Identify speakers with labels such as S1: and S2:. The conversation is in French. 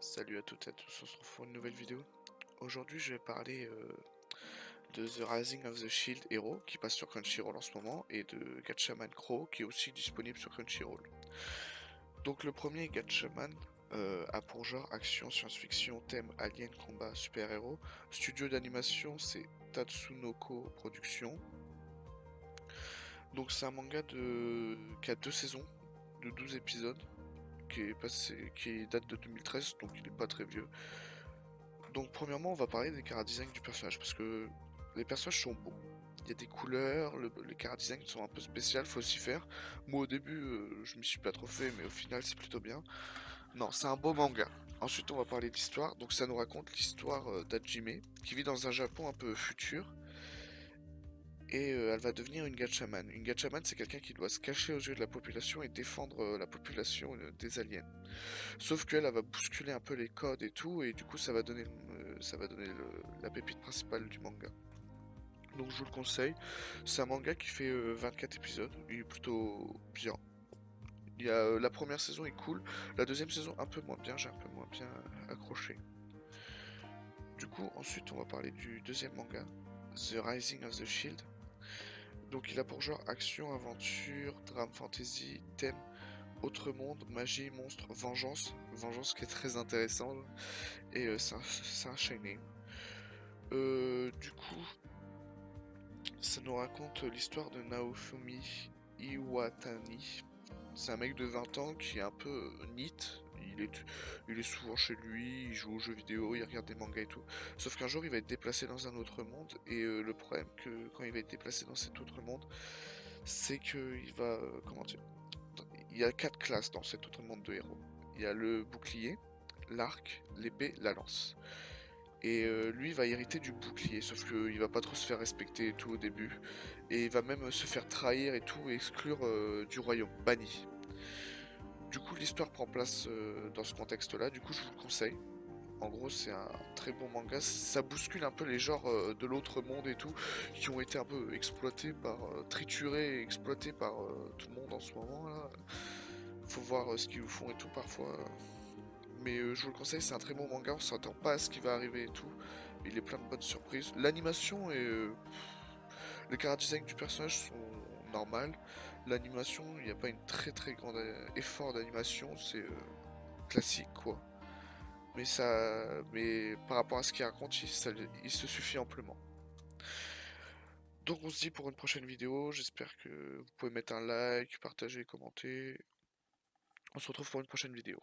S1: Salut à toutes et à tous, on se retrouve pour une nouvelle vidéo. Aujourd'hui je vais parler de The Rising of the Shield Hero qui passe sur Crunchyroll en ce moment et de Gatchaman Crow qui est aussi disponible sur Crunchyroll. Donc le premier Gatchaman a pour genre action, science-fiction, thème alien, combat, super-héros. Studio d'animation c'est Tatsunoko Productions. Donc c'est un manga qui a 2 saisons de 12 épisodes qui date de 2013 donc il est pas très vieux. Donc premièrement on va parler des chara-design du personnage parce que les personnages sont beaux. Il y a des couleurs, les chara-design sont un peu spéciales, faut s'y faire. Moi au début je m'y suis pas trop fait mais au final c'est plutôt bien. Non, c'est un beau manga. Ensuite on va parler d'histoire, donc ça nous raconte l'histoire d'Hajime qui vit dans un Japon un peu futur et elle va devenir une gatchaman. Une gatchaman c'est quelqu'un qui doit se cacher aux yeux de la population et défendre la population des aliens. Sauf qu'elle elle va bousculer un peu les codes et tout, et du coup ça va donner la pépite principale du manga. Donc je vous le conseille. C'est un manga qui fait 24 épisodes, il est plutôt bien. La première saison est cool, la deuxième saison un peu moins bien, j'ai un peu moins bien accroché. Du coup ensuite on va parler du deuxième manga, The Rising of the Shield. Donc il a pour genre action, aventure, drame fantasy, thème autre monde, magie, monstre, vengeance. Vengeance qui est très intéressant. Et c'est un shonen. Du coup, ça nous raconte l'histoire de Naofumi Iwatani. C'est un mec de 20 ans qui est un peu NEET. Il est souvent chez lui, il joue aux jeux vidéo, il regarde des mangas et tout. Sauf qu'un jour, il va être déplacé dans un autre monde. Et le problème que quand il va être déplacé dans cet autre monde, c'est qu'il va... comment dire? Il y a 4 classes dans cet autre monde de héros. Il y a le bouclier, l'arc, l'épée, la lance. Et lui va hériter du bouclier, sauf qu'il va pas trop se faire respecter et tout au début. Et il va même se faire trahir et tout, et exclure du royaume, banni. Du coup l'histoire prend place dans ce contexte-là, du coup je vous le conseille. En gros c'est un très bon manga, ça bouscule un peu les genres de l'autre monde et tout, qui ont été un peu exploités par, triturés et exploités par tout le monde en ce moment là. Faut voir ce qu'ils vous font et tout parfois. Mais je vous le conseille, c'est un très bon manga, on s'attend pas à ce qui va arriver et tout. Il est plein de bonnes surprises. L'animation et le chara-design du personnage sont normales. L'animation, il n'y a pas une très grande effort d'animation, c'est classique quoi. Mais par rapport à ce qu'il raconte, il se suffit amplement. Donc on se dit pour une prochaine vidéo, j'espère que vous pouvez mettre un like, partager, commenter. On se retrouve pour une prochaine vidéo.